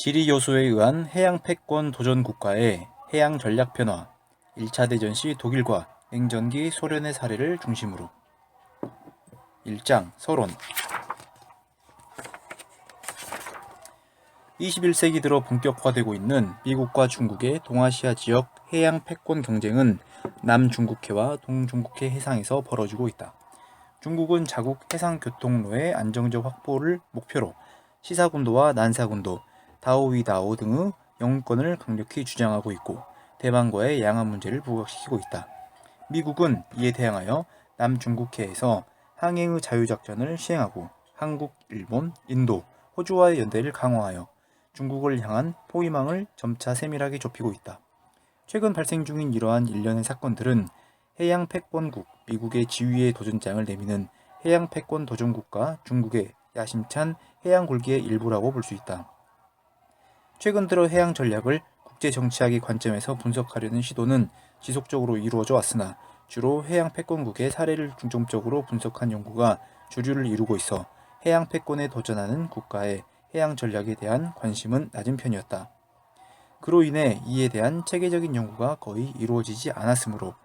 지리 요소에 의한 해양 패권 도전 국가의 해양 전략 변화, 1차 대전 시 독일과 냉전기 소련의 사례를 중심으로. 1장 서론. 21세기 들어 본격화되고 있는 미국과 중국의 동아시아 지역 해양 패권 경쟁은 남중국해와 동중국해 해상에서 벌어지고 있다. 중국은 자국 해상교통로의 안정적 확보를 목표로 시사군도와 난사군도, 다오위다오 등의 영권을 강력히 주장하고 있고 대만과의 양안 문제를 부각시키고 있다. 미국은 이에 대항하여 남중국해에서 항해의 자유작전을 시행하고 한국, 일본, 인도, 호주와의 연대를 강화하여 중국을 향한 포위망을 점차 세밀하게 좁히고 있다. 최근 발생 중인 이러한 일련의 사건들은 해양 패권국 미국의 지위에 도전장을 내미는 해양 패권 도전국가 중국의 야심찬 해양 굴기의 일부라고 볼 수 있다. 최근 들어 해양 전략을 국제 정치학의 관점에서 분석하려는 시도는 지속적으로 이루어져 왔으나 주로 해양 패권국의 사례를 중점적으로 분석한 연구가 주류를 이루고 있어 해양 패권에 도전하는 국가의 해양 전략에 대한 관심은 낮은 편이었다. 그로 인해 이에 대한 체계적인 연구가 거의 이루어지지 않았으므로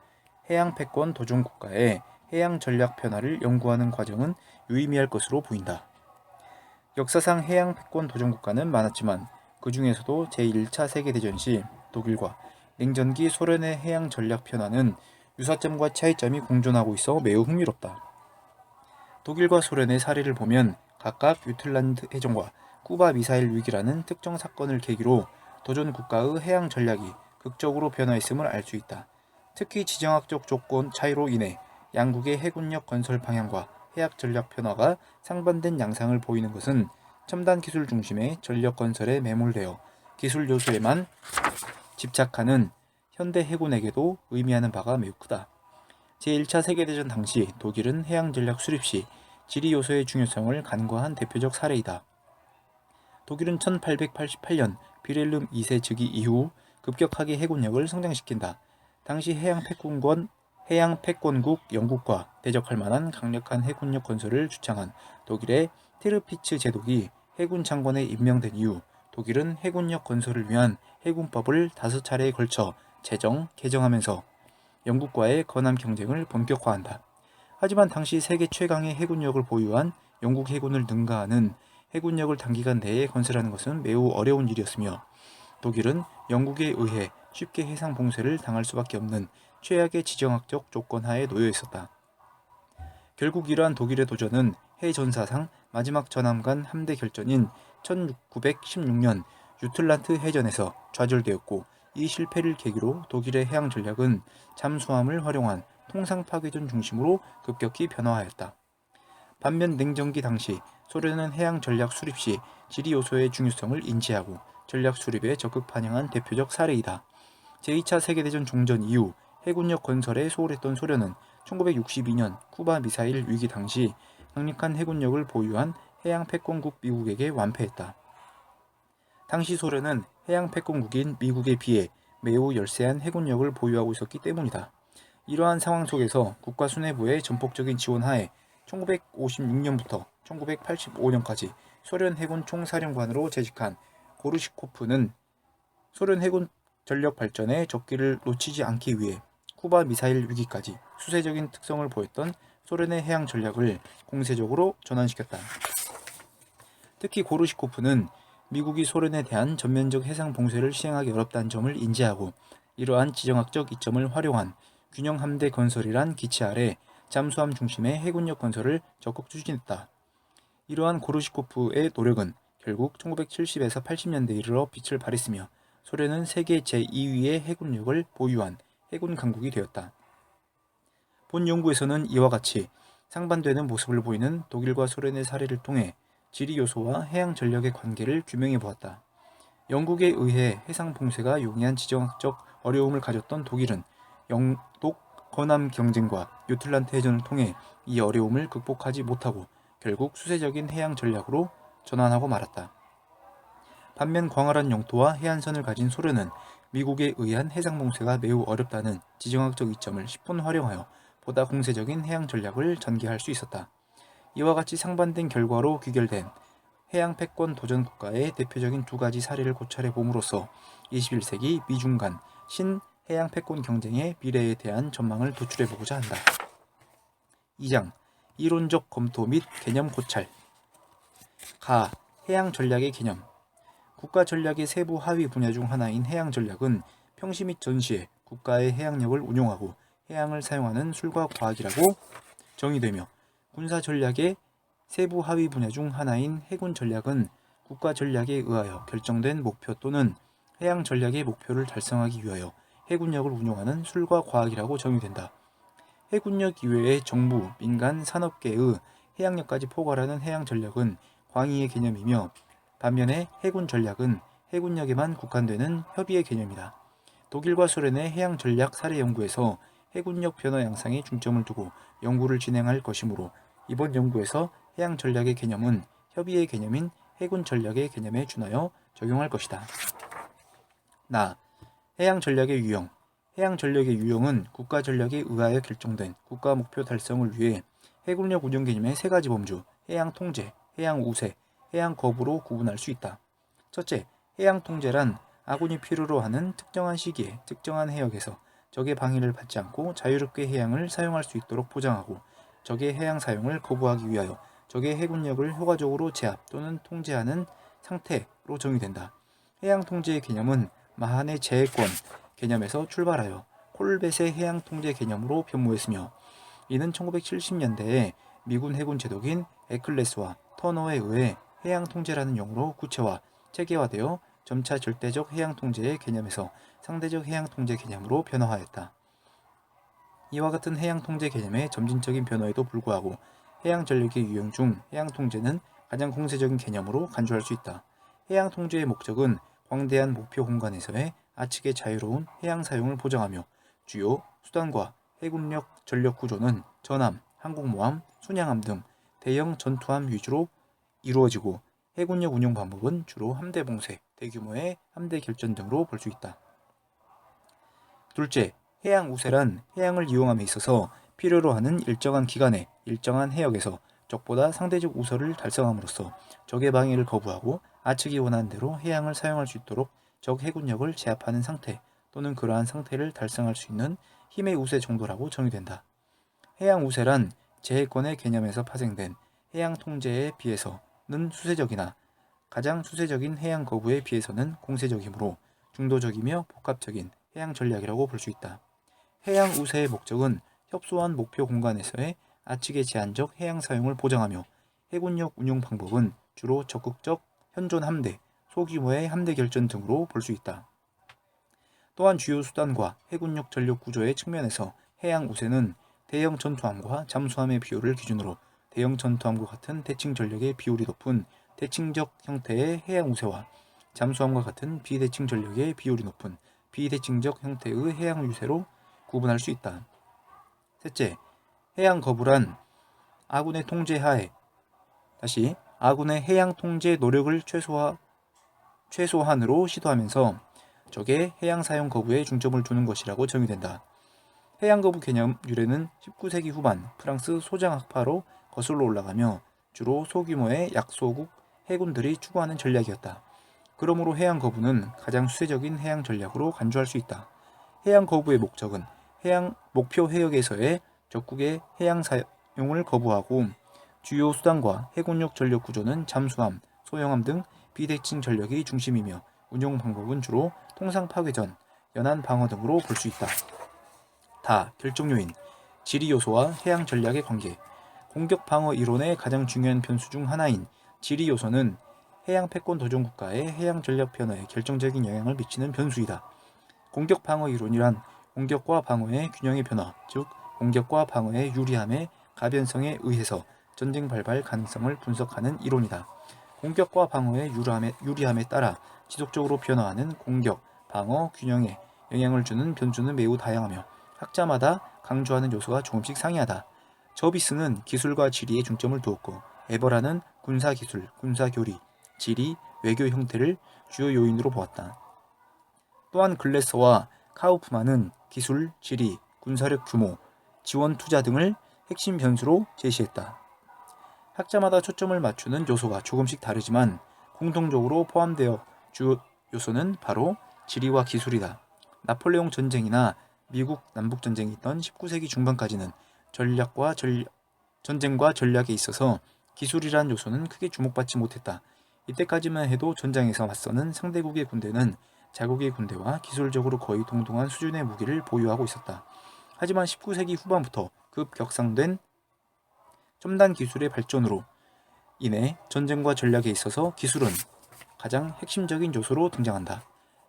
해양 패권 도전 국가의 해양 전략 변화를 연구하는 과정은 유의미할 것으로 보인다. 역사상 해양 패권 도전 국가는 많았지만 그 중에서도 제1차 세계대전 시 독일과 냉전기 소련의 해양 전략 변화는 유사점과 차이점이 공존하고 있어 매우 흥미롭다. 독일과 소련의 사례를 보면 각각 유틀란드 해전과 쿠바 미사일 위기라는 특정 사건을 계기로 도전 국가의 해양 전략이 극적으로 변화했음을 알 수 있다. 특히 지정학적 조건 차이로 인해 양국의 해군력 건설 방향과 해양 전략 변화가 상반된 양상을 보이는 것은 첨단 기술 중심의 전력 건설에 매몰되어 기술 요소에만 집착하는 현대 해군에게도 의미하는 바가 매우 크다. 제1차 세계대전 당시 독일은 해양 전략 수립 시 지리 요소의 중요성을 간과한 대표적 사례이다. 독일은 1888년 빌헬름 2세 즉위 이후 급격하게 해군력을 성장시킨다. 당시 해양 패권국 영국과 대적할 만한 강력한 해군력 건설을 주창한 독일의 티르피츠 제독이 해군 장관에 임명된 이후 독일은 해군력 건설을 위한 해군법을 5차례에 걸쳐 개정하면서 영국과의 건함 경쟁을 본격화한다. 하지만 당시 세계 최강의 해군력을 보유한 영국 해군을 능가하는 해군력을 단기간 내에 건설하는 것은 매우 어려운 일이었으며 독일은 영국에 의해 쉽게 해상 봉쇄를 당할 수밖에 없는 최악의 지정학적 조건 하에 놓여 있었다. 결국 이러한 독일의 도전은 해전사상 마지막 전함간 함대 결전인 1916년 유틀란트 해전에서 좌절되었고 이 실패를 계기로 독일의 해양 전략은 잠수함을 활용한 통상 파괴전 중심으로 급격히 변화하였다. 반면 냉전기 당시 소련은 해양 전략 수립 시 지리 요소의 중요성을 인지하고 전략 수립에 적극 반영한 대표적 사례이다. 제2차 세계대전 종전 이후 해군력 건설에 소홀했던 소련은 1962년 쿠바 미사일 위기 당시 강력한 해군력을 보유한 해양 패권국 미국에게 완패했다. 당시 소련은 해양 패권국인 미국에 비해 매우 열세한 해군력을 보유하고 있었기 때문이다. 이러한 상황 속에서 국가 수뇌부의 전폭적인 지원 하에 1956년부터 1985년까지 소련 해군 총사령관으로 재직한 고르시코프는 소련 해군 전력 발전의 적기를 놓치지 않기 위해 쿠바 미사일 위기까지 수세적인 특성을 보였던 소련의 해양 전략을 공세적으로 전환시켰다. 특히 고르시코프는 미국이 소련에 대한 전면적 해상 봉쇄를 시행하기 어렵다는 점을 인지하고 이러한 지정학적 이점을 활용한 균형 함대 건설이란 기치 아래 잠수함 중심의 해군력 건설을 적극 추진했다. 이러한 고르시코프의 노력은 결국 1970에서 80년대에 이르러 빛을 발했으며 소련은 세계 제2위의 해군력을 보유한 해군 강국이 되었다. 본 연구에서는 이와 같이 상반되는 모습을 보이는 독일과 소련의 사례를 통해 지리 요소와 해양 전력의 관계를 규명해 보았다. 영국에 의해 해상 봉쇄가 용이한 지정학적 어려움을 가졌던 독일은 영독 건함 경쟁과 유틀란트 해전을 통해 이 어려움을 극복하지 못하고 결국 수세적인 해양 전략으로 전환하고 말았다. 반면 광활한 영토와 해안선을 가진 소련은 미국에 의한 해상 봉쇄가 매우 어렵다는 지정학적 이점을 10분 활용하여 보다 공세적인 해양 전략을 전개할 수 있었다. 이와 같이 상반된 결과로 귀결된 해양 패권 도전 국가의 대표적인 두 가지 사례를 고찰해 봄으로써 21세기 미중 간 신해양 패권 경쟁의 미래에 대한 전망을 도출해 보고자 한다. 2장 이론적 검토 및 개념 고찰. 가. 해양 전략의 개념. 국가 전략의 세부 하위 분야 중 하나인 해양 전략은 평시 및 전시에 국가의 해양력을 운용하고 해양을 사용하는 술과 과학이라고 정의되며, 군사 전략의 세부 하위 분야 중 하나인 해군 전략은 국가 전략에 의하여 결정된 목표 또는 해양 전략의 목표를 달성하기 위하여 해군력을 운용하는 술과 과학이라고 정의된다. 해군력 이외의 정부, 민간, 산업계의 해양력까지 포괄하는 해양 전략은 광의의 개념이며, 반면에 해군 전략은 해군력에만 국한되는 협의의 개념이다. 독일과 소련의 해양 전략 사례 연구에서 해군력 변화 양상에 중점을 두고 연구를 진행할 것이므로, 이번 연구에서 해양 전략의 개념은 협의의 개념인 해군 전략의 개념에 준하여 적용할 것이다. 나. 해양 전략의 유형. 해양 전략의 유형은 국가 전략에 의하여 결정된 국가 목표 달성을 위해 해군력 운영 개념의 세 가지 범주, 해양 통제, 해양 우세, 해양 거부로 구분할 수 있다. 첫째, 해양 통제란 아군이 필요로 하는 특정한 시기에 특정한 해역에서 적의 방해를 받지 않고 자유롭게 해양을 사용할 수 있도록 보장하고, 적의 해양 사용을 거부하기 위하여 적의 해군력을 효과적으로 제압 또는 통제하는 상태로 정의된다. 해양 통제의 개념은 마한의 제해권 개념에서 출발하여 콜벳의 해양 통제 개념으로 변모했으며, 이는 1970년대에 미군 해군 제독인 에클레스와 터너에 의해 해양 통제라는 용어로 구체화, 체계화되어 점차 절대적 해양 통제의 개념에서 상대적 해양 통제 개념으로 변화하였다. 이와 같은 해양 통제 개념의 점진적인 변화에도 불구하고 해양 전략의 유형 중 해양 통제는 가장 공세적인 개념으로 간주할 수 있다. 해양 통제의 목적은 광대한 목표 공간에서의 아측의 자유로운 해양 사용을 보장하며, 주요 수단과 해군력 전력 구조는 전함, 항공모함, 순양함 등 대형 전투함 위주로 이루어지고, 해군력 운용 방법은 주로 함대 봉쇄, 대규모의 함대 결전 등으로 볼 수 있다. 둘째, 해양 우세란 해양을 이용함에 있어서 필요로 하는 일정한 기간에 일정한 해역에서 적보다 상대적 우세를 달성함으로써 적의 방해를 거부하고 아측이 원하는 대로 해양을 사용할 수 있도록 적 해군력을 제압하는 상태 또는 그러한 상태를 달성할 수 있는 힘의 우세 정도라고 정의된다. 해양 우세란 제해권의 개념에서 파생된 해양 통제에 비해서는 수세적이나 가장 수세적인 해양 거부에 비해서는 공세적이므로 중도적이며 복합적인 해양 전략이라고 볼 수 있다. 해양 우세의 목적은 협소한 목표 공간에서의 아측의 제한적 해양 사용을 보장하며, 해군력 운용 방법은 주로 적극적 현존 함대, 소규모의 함대 결전 등으로 볼 수 있다. 또한 주요 수단과 해군력 전력 구조의 측면에서 해양 우세는 대형 전투함과 잠수함의 비율을 기준으로 대형 전투함과 같은 대칭 전력의 비율이 높은 대칭적 형태의 해양 우세와 잠수함과 같은 비대칭 전력의 비율이 높은 비대칭적 형태의 해양 유세로 구분할 수 있다. 셋째, 해양 거부란 아군의 통제 하에 아군의 해양 통제 노력을 최소한으로 시도하면서 적의 해양 사용 거부에 중점을 두는 것이라고 정의된다. 해양 거부 개념 유래는 19세기 후반 프랑스 소장학파로 거슬러 올라가며 주로 소규모의 약소국 해군들이 추구하는 전략이었다. 그러므로 해양 거부는 가장 수세적인 해양 전략으로 간주할 수 있다. 해양 거부의 목적은 해양 목표 해역에서의 적국의 해양 사용을 거부하고, 주요 수단과 해군력 전력 구조는 잠수함, 소형함 등 비대칭 전력이 중심이며, 운용 방법은 주로 통상 파괴전, 연안 방어 등으로 볼 수 있다. 결정 요인, 지리 요소와 해양 전략의 관계. 공격 방어 이론의 가장 중요한 변수 중 하나인 지리 요소는 해양 패권 도전 국가의 해양 전략 변화에 결정적인 영향을 미치는 변수이다. 공격 방어 이론이란 공격과 방어의 균형의 변화, 즉 공격과 방어의 유리함의 가변성에 의해서 전쟁 발발 가능성을 분석하는 이론이다. 공격과 방어의 유리함에 따라 지속적으로 변화하는 공격, 방어 균형에 영향을 주는 변수는 매우 다양하며 학자마다 강조하는 요소가 조금씩 상이하다. 저비스는 기술과 지리에 중점을 두었고, 에버라는 군사기술, 군사교리, 지리, 외교 형태를 주요 요인으로 보았다. 또한 글래서와 카우프만은 기술, 지리, 군사력 규모, 지원 투자 등을 핵심 변수로 제시했다. 학자마다 초점을 맞추는 요소가 조금씩 다르지만 공통적으로 포함되어 주요 요소는 바로 지리와 기술이다. 나폴레옹 전쟁이나 미국 남북전쟁이 있던 19세기 중반까지는 전쟁과 전략에 있어서 기술이란 요소는 크게 주목받지 못했다. 이때까지만 해도 전장에서 맞서는 상대국의 군대는 자국의 군대와 기술적으로 거의 동등한 수준의 무기를 보유하고 있었다. 하지만 19세기 후반부터 급격상된 첨단 기술의 발전으로 인해 전쟁과 전략에 있어서 기술은 가장 핵심적인 요소로 등장한다.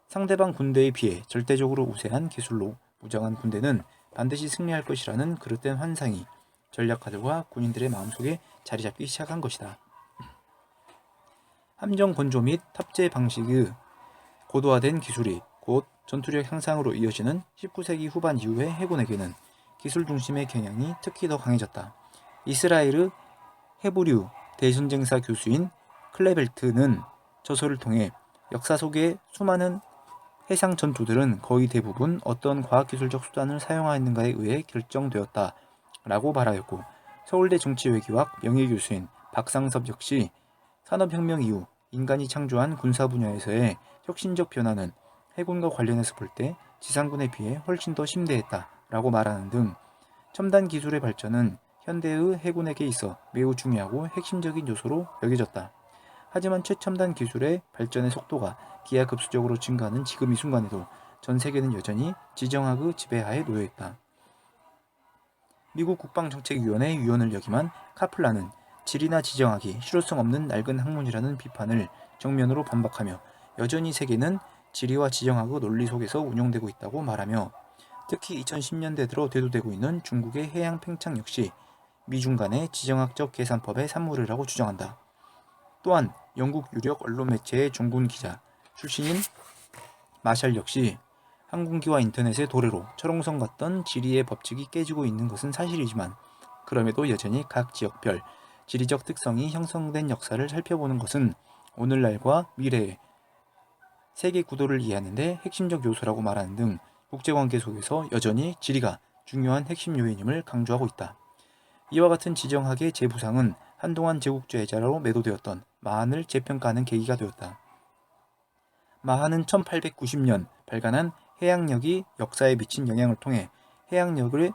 상대방 군대에 비해 절대적으로 우세한 기술로 무장한 군대는 반드시 승리할 것이라는 그릇된 환상이 전략가들과 군인들의 마음속에 자리잡기 시작한 것이다. 함정 건조 및 탑재 방식의 고도화된 기술이 곧 전투력 향상으로 이어지는 19세기 후반 이후의 해군에게는 기술 중심의 경향이 특히 더 강해졌다. 이스라엘의 헤브류 대전쟁사 교수인 클레벨트는 저서를 통해 역사 속의 수많은 해상 전투들은 거의 대부분 어떤 과학기술적 수단을 사용하였는가에 의해 결정되었다 라고 말하였고, 서울대 정치외교학 명예교수인 박상섭 역시 산업혁명 이후 인간이 창조한 군사 분야에서의 혁신적 변화는 해군과 관련해서 볼 때 지상군에 비해 훨씬 더 심대했다 라고 말하는 등 첨단 기술의 발전은 현대의 해군에게 있어 매우 중요하고 핵심적인 요소로 여겨졌다. 하지만 최첨단 기술의 발전의 속도가 기하급수적으로 증가하는 지금 이 순간에도 전 세계는 여전히 지정학의 지배하에 놓여있다. 미국 국방정책위원회 위원을 역임한 카플란은 지리나 지정학이 실효성 없는 낡은 학문이라는 비판을 정면으로 반박하며 여전히 세계는 지리와 지정학의 논리 속에서 운영되고 있다고 말하며, 특히 2010년대 들어 대두되고 있는 중국의 해양 팽창 역시 미중 간의 지정학적 계산법의 산물이라고 주장한다. 또한 영국 유력 언론 매체의 종군 기자 출신인 마샬 역시 항공기와 인터넷의 도래로 철옹성 같던 지리의 법칙이 깨지고 있는 것은 사실이지만, 그럼에도 여전히 각 지역별 지리적 특성이 형성된 역사를 살펴보는 것은 오늘날과 미래의 세계 구도를 이해하는 데 핵심적 요소라고 말하는 등 국제관계 속에서 여전히 지리가 중요한 핵심 요인임을 강조하고 있다. 이와 같은 지정학의 재부상은 한동안 제국주의자로 매도되었던 마한을 재평가하는 계기가 되었다. 마한은 1890년 발간한 해양력이 역사에 미친 영향을 통해 해양력을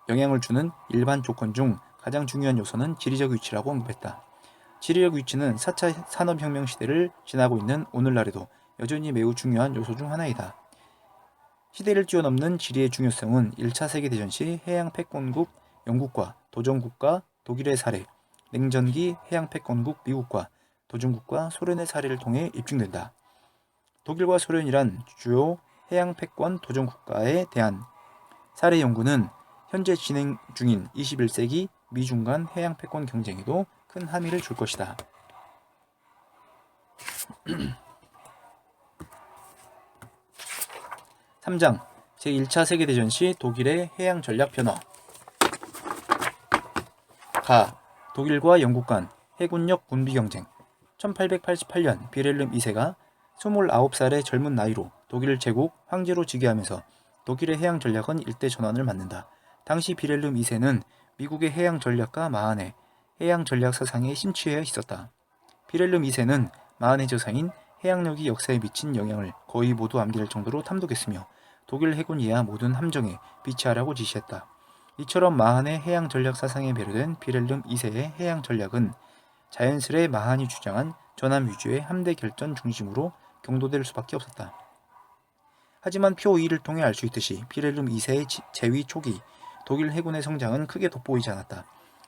영향을 주는 일반 조건 중 가장 중요한 요소는 지리적 위치라고 언급했다. 지리적 위치는 4차 산업혁명 시대를 지나고 있는 오늘날에도 여전히 매우 중요한 요소 중 하나이다. 시대를 뛰어넘는 지리의 중요성은 1차 세계대전 시 해양 패권국 영국과 도전국가 독일의 사례, 냉전기 해양 패권국 미국과 도전국가 소련의 사례를 통해 입증된다. 독일과 소련이란 주요 해양 패권 도전국가에 대한 사례 연구는 현재 진행 중인 21세기 미중 간 해양 패권 경쟁에도 큰 함의를 줄 것이다. 3장 제1차 세계대전 시 독일의 해양 전략 변화. 독일과 영국 간 해군력 군비 경쟁. 1888년 비렐름 2세가 29살의 젊은 나이로 독일 제국 황제로 즉위하면서 독일의 해양 전략은 일대 전환을 맞는다. 당시 비렐름 2세는 미국의 해양 전략가 마한의 해양 전략 사상에 심취해 있었다. 비렐름 2세는 마한의 저서인 해양력이 역사에 미친 영향을 거의 모두 암기할 정도로 탐독했으며 독일 해군 이하 모든 함정에 비치하라고 지시했다. 이처럼 마한의 해양 전략 사상에 배려된 비렐름 2세의 해양 전략은 자연스레 마한이 주장한 전함 위주의 함대 결전 중심으로 경도될 수밖에 없었다. 하지만 표 2를 통해 알 수 있듯이 비렐름 2세의 재위 초기 독일 해군의 성장은 크게 돋보이지 않았다.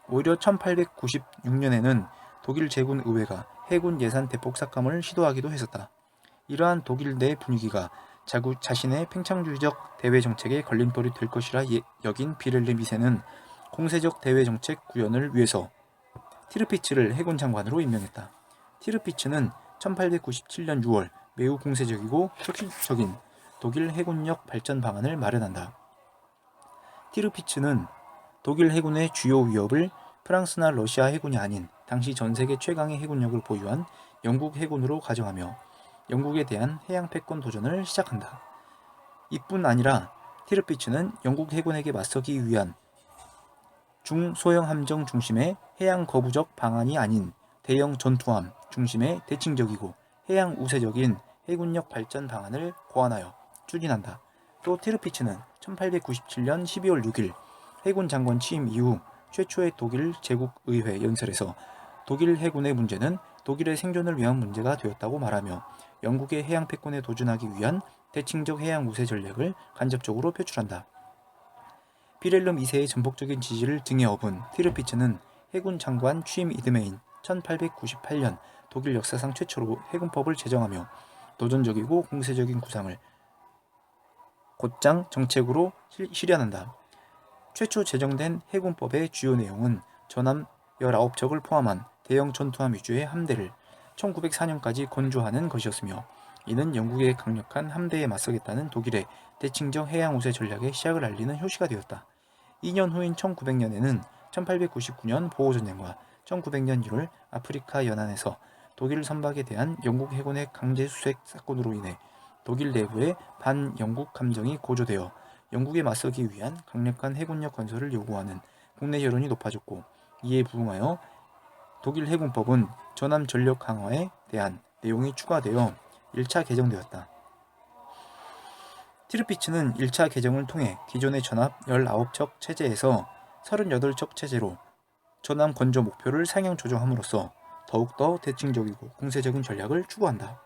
오히려 1896년에는 독일 제군 의회가 해군 예산 대폭 삭감을 시도하기도 했었다. 이러한 독일 내 분위기가 자신의 팽창주의적 대외 정책에 걸림돌이 될 것이라 여긴 비렐름 2세는 공세적 대외 정책 구현을 위해서 티르피츠를 해군 장관으로 임명했다. 티르피츠는 1897년 6월 매우 공세적이고 혁신적인 독일 해군력 발전 방안을 마련한다. 티르피츠는 독일 해군의 주요 위협을 프랑스나 러시아 해군이 아닌 당시 전세계 최강의 해군력을 보유한 영국 해군으로 가정하며 영국에 대한 해양 패권 도전을 시작한다. 이뿐 아니라 티르피츠는 영국 해군에게 맞서기 위한 중소형 함정 중심의 해양 거부적 방안이 아닌 대형 전투함 중심의 대칭적이고 해양 우세적인 해군력 발전 방안을 고안하여 추진한다. 또 티르피츠는 1897년 12월 6일 해군 장관 취임 이후 최초의 독일 제국의회 연설에서 독일 해군의 문제는 독일의 생존을 위한 문제가 되었다고 말하며 영국의 해양 패권에 도전하기 위한 대칭적 해양 우세 전략을 간접적으로 표출한다. 비렐름 2세의 전폭적인 지지를 등에 업은 티르피츠는 해군 장관 취임 이듬해인 1898년 독일 역사상 최초로 해군법을 제정하며 도전적이고 공세적인 구상을 곧장 정책으로 실현한다. 최초 제정된 해군법의 주요 내용은 전함 19척을 포함한 대형 전투함 위주의 함대를 1904년까지 건조하는 것이었으며 이는 영국의 강력한 함대에 맞서겠다는 독일의 대칭적 해양 우세 전략의 시작을 알리는 효시가 되었다. 2년 후인 1900년에는 1899년 보호전쟁과 1900년 1월 아프리카 연안에서 독일 선박에 대한 영국 해군의 강제 수색 사건으로 인해 독일 내부의 반영국 감정이 고조되어 영국에 맞서기 위한 강력한 해군력 건설을 요구하는 국내 여론이 높아졌고 이에 부응하여 독일 해군법은 전함 전력 강화에 대한 내용이 추가되어 1차 개정되었다. 티르피츠는 1차 개정을 통해 기존의 전함 19척 체제에서 38척 체제로 전함 건조 목표를 상향 조정함으로써 더욱더 대칭적이고 공세적인 전략을 추구한다.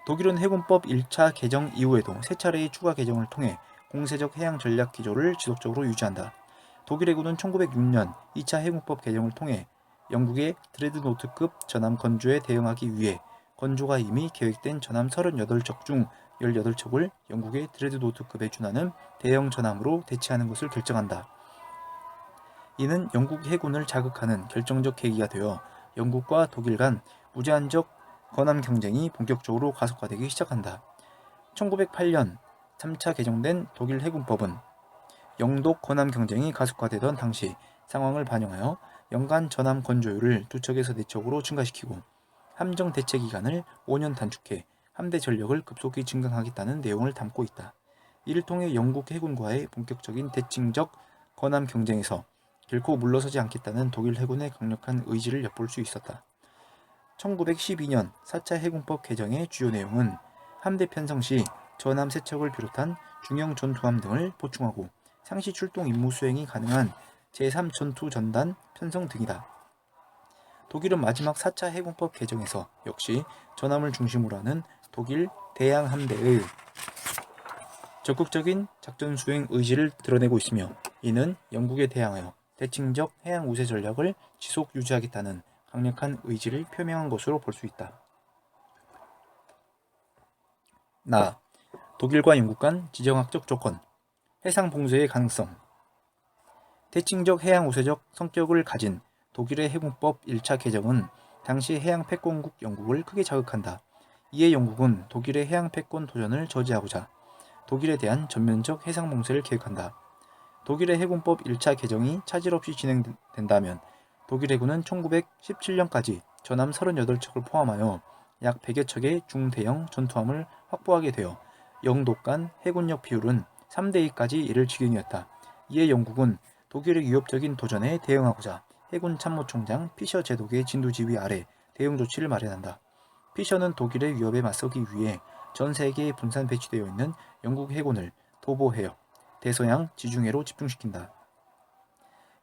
독일은 해군법 1차 개정 이후에도 3차례의 추가 개정을 통해 공세적 해양 전략 기조를 지속적으로 유지한다. 독일 해군은 1906년 2차 해군법 개정을 통해 영국의 드레드노트급 전함 건조에 대응하기 위해 건조가 이미 계획된 전함 38척 중 18척을 영국의 드레드노트급에 준하는 대형 전함으로 대체하는 것을 결정한다. 이는 영국 해군을 자극하는 결정적 계기가 되어 영국과 독일 간 무제한적 건함 경쟁이 본격적으로 가속화되기 시작한다. 1908년 3차 개정된 독일 해군법은 영독 건함 경쟁이 가속화되던 당시 상황을 반영하여 연간 전함 건조율을 2척에서 4척으로 증가시키고 함정 대체 기간을 5년 단축해 함대 전력을 급속히 증강하겠다는 내용을 담고 있다. 이를 통해 영국 해군과의 본격적인 대칭적 건함 경쟁에서 결코 물러서지 않겠다는 독일 해군의 강력한 의지를 엿볼 수 있었다. 1912년 4차 해군법 개정의 주요 내용은 함대 편성 시 전함 3척을 비롯한 중형 전투함 등을 보충하고 상시 출동 임무 수행이 가능한 제3전투전단 편성 등이다. 독일은 마지막 4차 해군법 개정에서 역시 전함을 중심으로 하는 독일 대양 함대의 적극적인 작전 수행 의지를 드러내고 있으며 이는 영국에 대항하여 대칭적 해양 우세 전략을 지속 유지하겠다는 강력한 의지를 표명한 것으로 볼 수 있다. 독일과 영국 간 지정학적 조건, 해상 봉쇄의 가능성. 대칭적 해양 우세적 성격을 가진 독일의 해군법 1차 개정은 당시 해양 패권국 영국을 크게 자극한다. 이에 영국은 독일의 해양 패권 도전을 저지하고자 독일에 대한 전면적 해상 봉쇄를 계획한다. 독일의 해군법 1차 개정이 차질 없이 진행된다면 독일 해군은 1917년까지 전함 38척을 포함하여 약 100여 척의 중대형 전투함을 확보하게 되어 영독 간 해군력 비율은 3대2까지 이를 지경이었다. 이에 영국은 독일의 위협적인 도전에 대응하고자 해군 참모총장 피셔 제독의 진두지휘 아래 대응 조치를 마련한다. 피셔는 독일의 위협에 맞서기 위해 전 세계에 분산 배치되어 있는 영국 해군을 도보해역, 대서양 지중해로 집중시킨다.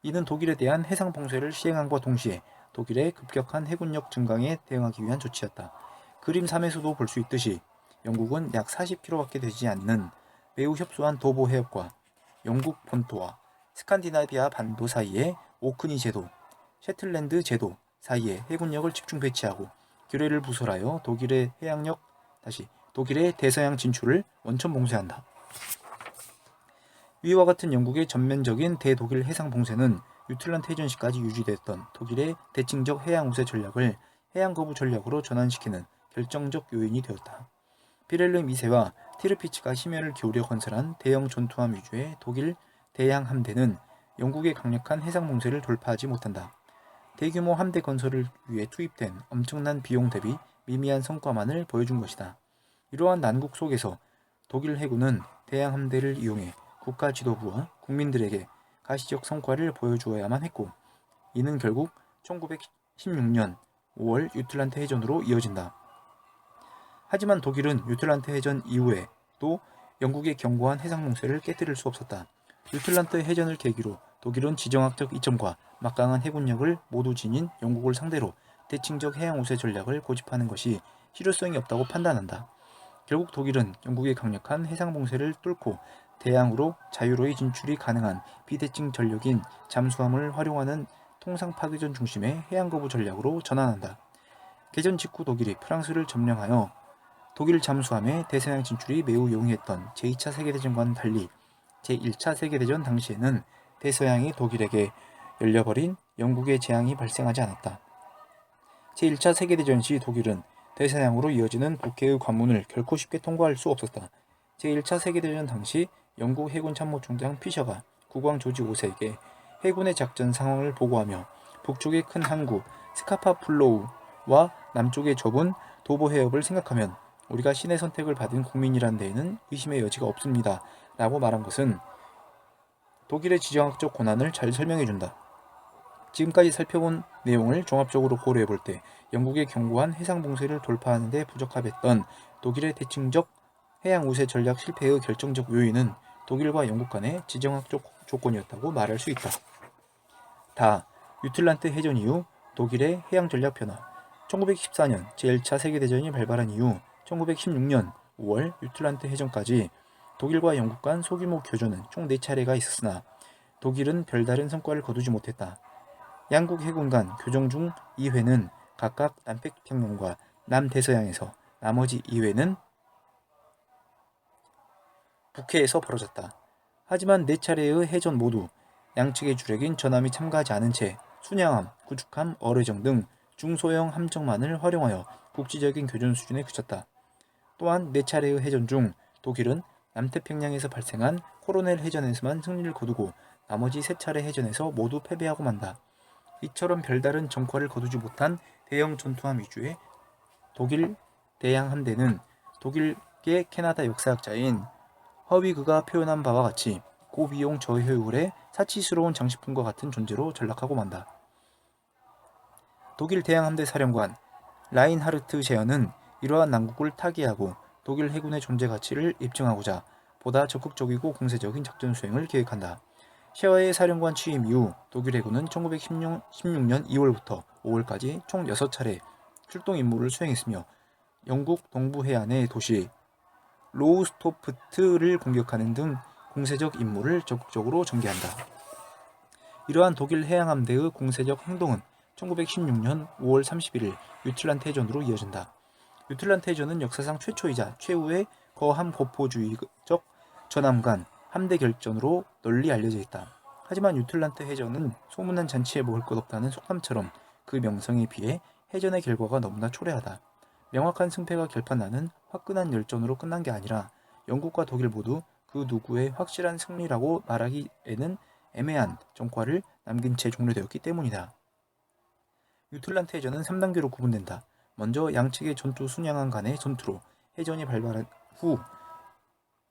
이는 독일에 대한 해상 봉쇄를 시행함과 동시에 독일의 급격한 해군력 증강에 대응하기 위한 조치였다. 그림 3에서도 볼 수 있듯이 영국은 약 40km밖에 되지 않는 매우 협소한 도보 해역과 영국 본토와 스칸디나비아 반도 사이에 오크니 제도, 셰틀랜드 제도 사이에 해군력을 집중 배치하고 규례를 부설하여 독일의 대서양 진출을 원천 봉쇄한다. 위와 같은 영국의 전면적인 대독일 해상 봉쇄는 유틀란트 해전 시까지 유지됐던 독일의 대칭적 해양 우세 전략을 해양 거부 전략으로 전환시키는 결정적 요인이 되었다. 비렐름 2세와 티르피츠가 심혈을 기울여 건설한 대형 전투함 위주의 독일 대양 함대는 영국의 강력한 해상 봉쇄를 돌파하지 못한다. 대규모 함대 건설을 위해 투입된 엄청난 비용 대비 미미한 성과만을 보여준 것이다. 이러한 난국 속에서 독일 해군은 대양 함대를 이용해 국가 지도부와 국민들에게 가시적 성과를 보여주어야만 했고, 이는 결국 1916년 5월 유틀란트 해전으로 이어진다. 하지만 독일은 유틀란트 해전 이후에 또 영국의 견고한 해상 봉쇄를 깨뜨릴 수 없었다. 유틀란트 해전을 계기로 독일은 지정학적 이점과 막강한 해군력을 모두 지닌 영국을 상대로 대칭적 해양 우세 전략을 고집하는 것이 실효성이 없다고 판단한다. 결국 독일은 영국의 강력한 해상 봉쇄를 뚫고 대양으로 자유로이 진출이 가능한 비대칭 전력인 잠수함을 활용하는 통상 파괴전 중심의 해양 거부 전략으로 전환한다. 개전 직후 독일이 프랑스를 점령하여 독일 잠수함의 대서양 진출이 매우 용이했던 제2차 세계대전과는 달리 제1차 세계대전 당시에는 대서양이 독일에게 열려버린 영국의 재앙이 발생하지 않았다. 제1차 세계대전 시 독일은 대서양으로 이어지는 북해의 관문을 결코 쉽게 통과할 수 없었다. 제1차 세계대전 당시 영국 해군 참모총장 피셔가 국왕 조지 5세에게 해군의 작전 상황을 보고하며 북쪽의 큰 항구 스카파플로우와 남쪽의 좁은 도보 해협을 생각하면 우리가 신의 선택을 받은 국민이란 데에는 의심의 여지가 없습니다. 라고 말한 것은 독일의 지정학적 고난을 잘 설명해준다. 지금까지 살펴본 내용을 종합적으로 고려해볼 때 영국의 견고한 해상 봉쇄를 돌파하는 데 부적합했던 독일의 대칭적 해양 우세 전략 실패의 결정적 요인은 독일과 영국 간의 지정학적 조건이었다고 말할 수 있다. 다 유틀란트 해전 이후 독일의 해양 전략 변화. 1914년 제1차 세계대전이 발발한 이후 1916년 5월 유틀란트 해전까지 독일과 영국 간 소규모 교전은 총 4차례가 있었으나 독일은 별다른 성과를 거두지 못했다. 양국 해군 간 교정 중 2회는 각각 남태평양과 남대서양에서, 나머지 2회는 북해에서 벌어졌다. 하지만 4차례의 해전 모두 양측의 주력인 전함이 참가하지 않은 채 순양함, 구축함, 어뢰정 등 중소형 함정만을 활용하여 국지적인 교전 수준에 그쳤다. 또한 4차례의 해전 중 독일은 남태평양에서 발생한 코로넬 해전에서만 승리를 거두고 나머지 3차례 해전에서 모두 패배하고 만다. 이처럼 별다른 전과를 거두지 못한 대형 전투함 위주의 독일 대양 함대는 독일계 캐나다 역사학자인 허위그가 표현한 바와 같이 고비용 저효율의 사치스러운 장식품과 같은 존재로 전락하고 만다. 독일 대양 함대 사령관 라인하르트 셰어는 이러한 난국을 타개하고 독일 해군의 존재 가치를 입증하고자 보다 적극적이고 공세적인 작전 수행을 계획한다. 셰어의 사령관 취임 이후 독일 해군은 1916년 2월부터 5월까지 총 6차례 출동 임무를 수행했으며 영국 동부 해안의 도시 로우스토프트를 공격하는 등 공세적 임무를 적극적으로 전개한다. 이러한 독일 해양함대의 공세적 행동은 1916년 5월 31일 유틀란트 해전으로 이어진다. 유틀란트 해전은 역사상 최초이자 최후의 거함 고포주의적 전함 간 함대 결전으로 널리 알려져 있다. 하지만 유틀란트 해전은 소문난 잔치에 먹을 것 없다는 속담처럼 그 명성에 비해 해전의 결과가 너무나 초래하다. 명확한 승패가 결판나는 화끈한 열전으로 끝난 게 아니라 영국과 독일 모두 그 누구의 확실한 승리라고 말하기에는 애매한 전과를 남긴 채 종료되었기 때문이다. 유틀란트 해전은 3단계로 구분된다. 먼저 양측의 전투 순양함 간의 전투로 해전이 발발한 후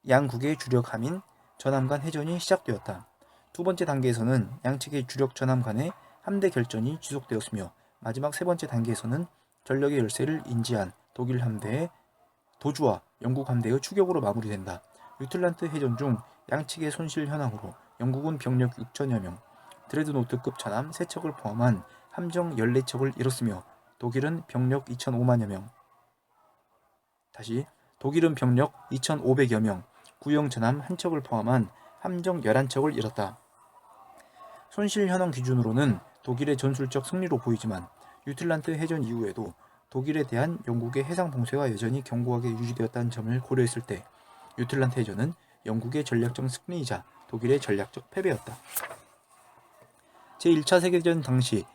양국의 주력 함인 전함 간 해전이 시작되었다. 두 번째 단계에서는 양측의 주력 전함 간의 함대 결전이 지속되었으며 마지막 세 번째 단계에서는 전력의 열세를 인지한 독일 함대의 도주와 영국 함대의 추격으로 마무리된다. 유틀란트 해전 중 양측의 손실 현황으로 영국은 병력 6천여 명, 드레드노트급 전함 3척을 포함한 함정 14척을 잃었으며 독일은 병력 2,500여 명, 독일은 병력 2,500여 명, 구형 전함 1척을 포함한 함정 11척을 잃었다. 손실 현황 기준으로는 독일의 전술적 승리로 보이지만 유틀란트 해전 이후에도 독일에 대한 영국의 해상 봉쇄가 여전히 견고하게 유지되었다는 점을 고려했을 때 유틀란트 해전은 영국의 전략적 승리이자 독일의 전략적 패배였다. 제1차 세계대전 당시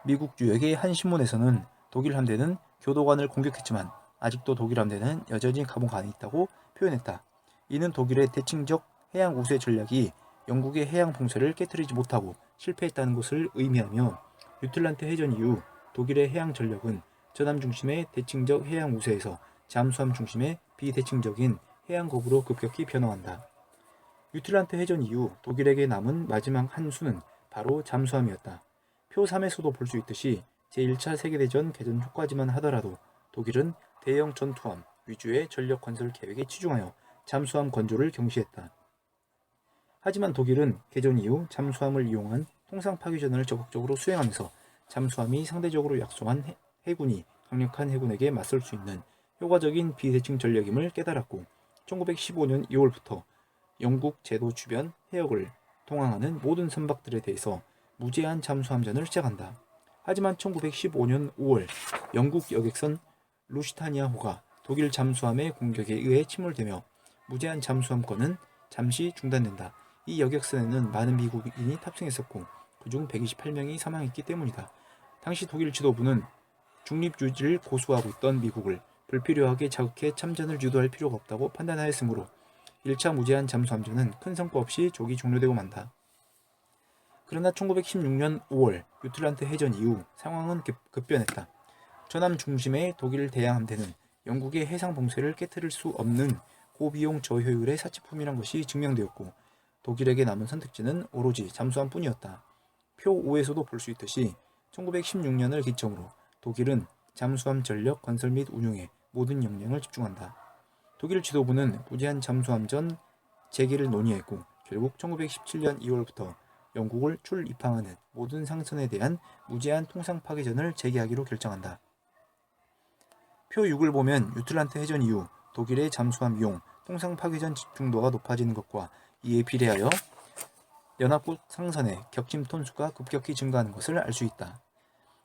미국 유역의 한 신문에서는 독일 함대는 교도관을 공격했지만 아직도 독일 함대는 여전히 감옥 안에 있다고 표현했다. 이는 독일의 대칭적 해양 우세 전략이 영국의 해양 봉쇄를 깨뜨리지 못하고 실패했다는 것을 의미하며 유틀란트 해전 이후 독일의 해양 전력은 전함 중심의 대칭적 해양 우세에서 잠수함 중심의 비대칭적인 해양 거부로 급격히 변화한다. 유틸란트 해전 이후 독일에게 남은 마지막 한 수는 바로 잠수함이었다. 표 3에서도 볼 수 있듯이 제1차 세계대전 개전 효과지만 하더라도 독일은 대형 전투함 위주의 전력 건설 계획에 치중하여 잠수함 건조를 경시했다. 하지만 독일은 개전 이후 잠수함을 이용한 통상 파괴전을 적극적으로 수행하면서 잠수함이 상대적으로 약소한 해군이 강력한 해군에게 맞설 수 있는 효과적인 비대칭 전력임을 깨달았고 1915년 2월부터 영국 제도 주변 해역을 통항하는 모든 선박들에 대해서 무제한 잠수함전을 시작한다. 하지만 1915년 5월 영국 여객선 루시타니아호가 독일 잠수함의 공격에 의해 침몰되며 무제한 잠수함권은 잠시 중단된다. 이 여객선에는 많은 미국인이 탑승했었고 그중 128명이 사망했기 때문이다. 당시 독일 지도부는 중립주의를 고수하고 있던 미국을 불필요하게 자극해 참전을 유도할 필요가 없다고 판단하였으므로 1차 무제한 잠수함전은 큰 성과 없이 조기 종료되고 만다. 그러나 1916년 5월 유틸란트 해전 이후 상황은 급변했다. 저남 중심의 독일 대양 함대는 영국의 해상 봉쇄를 깨뜨릴 수 없는 고비용 저효율의 사치품이란 것이 증명되었고 독일에게 남은 선택지는 오로지 잠수함뿐이었다. 표 5에서도 볼 수 있듯이 1916년을 기점으로 독일은 잠수함 전력 건설 및 운용에 모든 역량을 집중한다. 독일 지도부는 무제한 잠수함전 재개를 논의했고 결국 1917년 2월부터 영국을 출입항하는 모든 상선에 대한 무제한 통상 파괴전을 재개하기로 결정한다. 표 6을 보면 유틸란트 해전 이후 독일의 잠수함 이용, 통상 파괴전 집중도가 높아지는 것과 이에 비례하여 연합국 상선의 격침 톤수가 급격히 증가하는 것을 알 수 있다.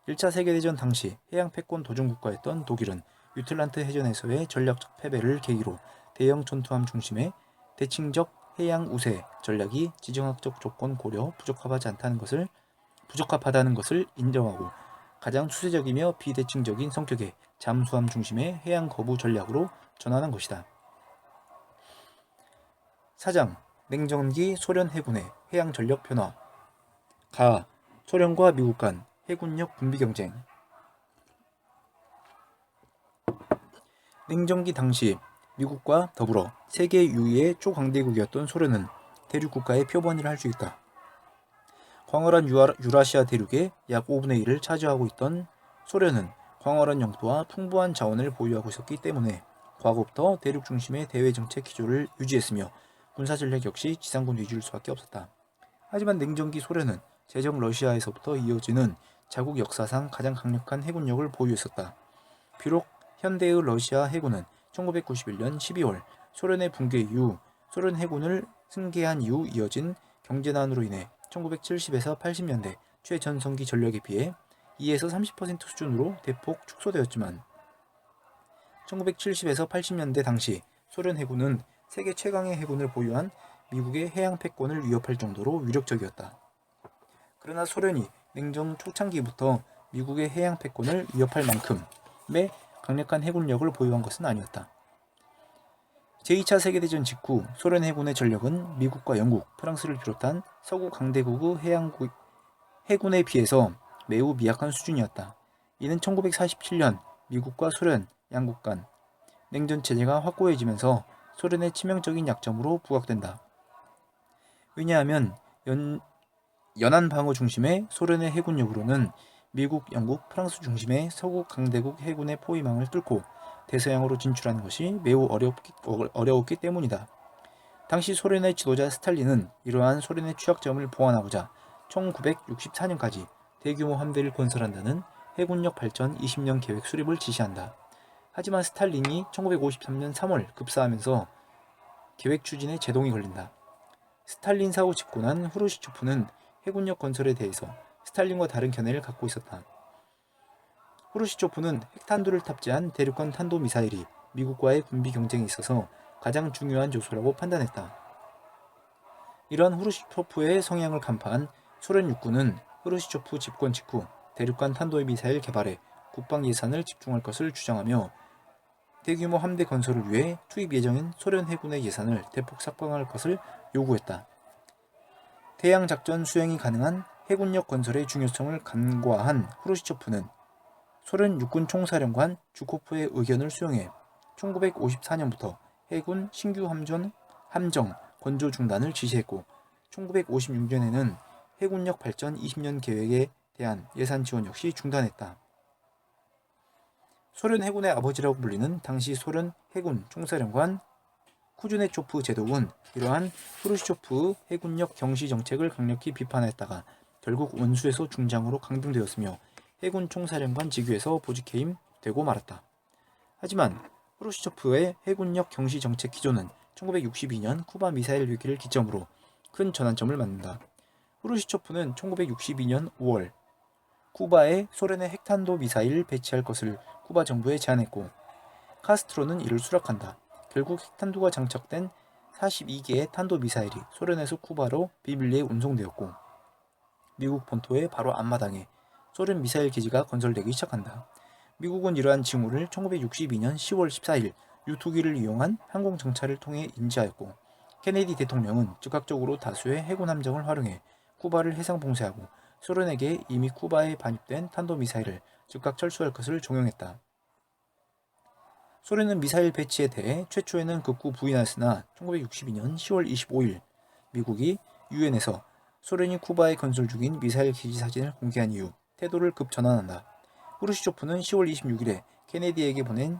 1차 세계대전 당시 해양 패권 도전국가였던 독일은 유틸란트 해전에서의 전략적 패배를 계기로 대형 전투함 중심의 대칭적 해양 우세 전략이 지정학적 조건 고려 부적합하다는 것을 인정하고 가장 추세적이며 비대칭적인 성격의 잠수함 중심의 해양 거부 전략으로 전환한 것이다. 사장, 냉전기 소련 해군의 해양 전력 변화. 가, 소련과 미국 간 해군력 군비 경쟁. 냉전기 당시 미국과 더불어 세계 유일의 초강대국이었던 소련은 대륙국가의 표본이라 할 수 있다. 광활한 유라시아 대륙의 약 5분의 1을 차지하고 있던 소련은 광활한 영토와 풍부한 자원을 보유하고 있었기 때문에 과거부터 대륙 중심의 대외 정책 기조를 유지했으며 군사전력 역시 지상군 위주일 수밖에 없었다. 하지만 냉전기 소련은 제정 러시아에서부터 이어지는 자국 역사상 가장 강력한 해군력을 보유했었다. 비록 현대의 러시아 해군은 1991년 12월 소련의 붕괴 이후 소련 해군을 승계한 이후 이어진 경제난으로 인해 1970에서 80년대 최전성기 전력에 비해 2에서 30% 수준으로 대폭 축소되었지만 1970에서 80년대 당시 소련 해군은 세계 최강의 해군을 보유한 미국의 해양 패권을 위협할 정도로 위력적이었다. 그러나 소련이 냉전 초창기부터 미국의 해양 패권을 위협할 만큼의 강력한 해군력을 보유한 것은 아니었다. 제2차 세계대전 직후 소련 해군의 전력은 미국과 영국, 프랑스를 비롯한 서구 강대국의 해군에 비해서 매우 미약한 수준이었다. 이는 1947년 미국과 소련 양국 간 냉전 체제가 확고해지면서 소련의 치명적인 약점으로 부각된다. 왜냐하면 연안 방어 중심의 소련의 해군력으로는 미국, 영국, 프랑스 중심의 서구 강대국 해군의 포위망을 뚫고 대서양으로 진출하는 것이 매우 어려웠기 때문이다. 당시 소련의 지도자 스탈린은 이러한 소련의 취약점을 보완하고자 1964년까지 대규모 함대를 건설한다는 해군력 발전 20년 계획 수립을 지시한다. 하지만 스탈린이 1953년 3월 급사하면서 계획 추진에 제동이 걸린다. 스탈린 사후 집권한 후르시초프는 해군력 건설에 대해서 스탈린과 다른 견해를 갖고 있었다. 후르시초프는 핵탄두를 탑재한 대륙간 탄도미사일이 미국과의 군비 경쟁에 있어서 가장 중요한 요소라고 판단했다. 이러한 후르시초프의 성향을 간파한 소련 육군은 후르시초프 집권 직후 대륙간 탄도미사일 개발에 국방 예산을 집중할 것을 주장하며 대규모 함대 건설을 위해 투입 예정인 소련 해군의 예산을 대폭 삭감할 것을 요구했다. 대양작전 수행이 가능한 해군력 건설의 중요성을 간과한 후르시초프는 소련 육군 총사령관 주코프의 의견을 수용해 1954년부터 해군 신규 함정 건조 중단을 지시했고 1956년에는 해군력 발전 20년 계획에 대한 예산 지원 역시 중단했다. 소련 해군의 아버지라고 불리는 당시 소련 해군 총사령관 쿠즈네초프 제독은 이러한 후르시초프 해군력 경시 정책을 강력히 비판했다가 결국 원수에서 중장으로 강등되었으며 해군 총사령관 직위에서 보직해임 되고 말았다. 하지만 후르시초프의 해군력 경시 정책 기조는 1962년 쿠바 미사일 위기를 기점으로 큰 전환점을 맞는다. 후르시초프는 1962년 5월 쿠바에 소련의 핵탄도 미사일 배치할 것을 쿠바 정부에 제안했고 카스트로는 이를 수락한다. 결국 핵탄두가 장착된 42개의 탄도미사일이 소련에서 쿠바로 비밀리에 운송되었고 미국 본토의 바로 앞마당에 소련 미사일 기지가 건설되기 시작한다. 미국은 이러한 징후를 1962년 10월 14일 유투기를 이용한 항공 정찰을 통해 인지하였고 케네디 대통령은 즉각적으로 다수의 해군 함정을 활용해 쿠바를 해상 봉쇄하고 소련에게 이미 쿠바에 반입된 탄도미사일을 즉각 철수할 것을 종용했다. 소련은 미사일 배치에 대해 최초에는 극구 부인하였으나 1962년 10월 25일 미국이 유엔에서 소련이 쿠바에 건설 중인 미사일 기지 사진을 공개한 이후 태도를 급전환한다. 후르시초프는 10월 26일에 케네디에게 보낸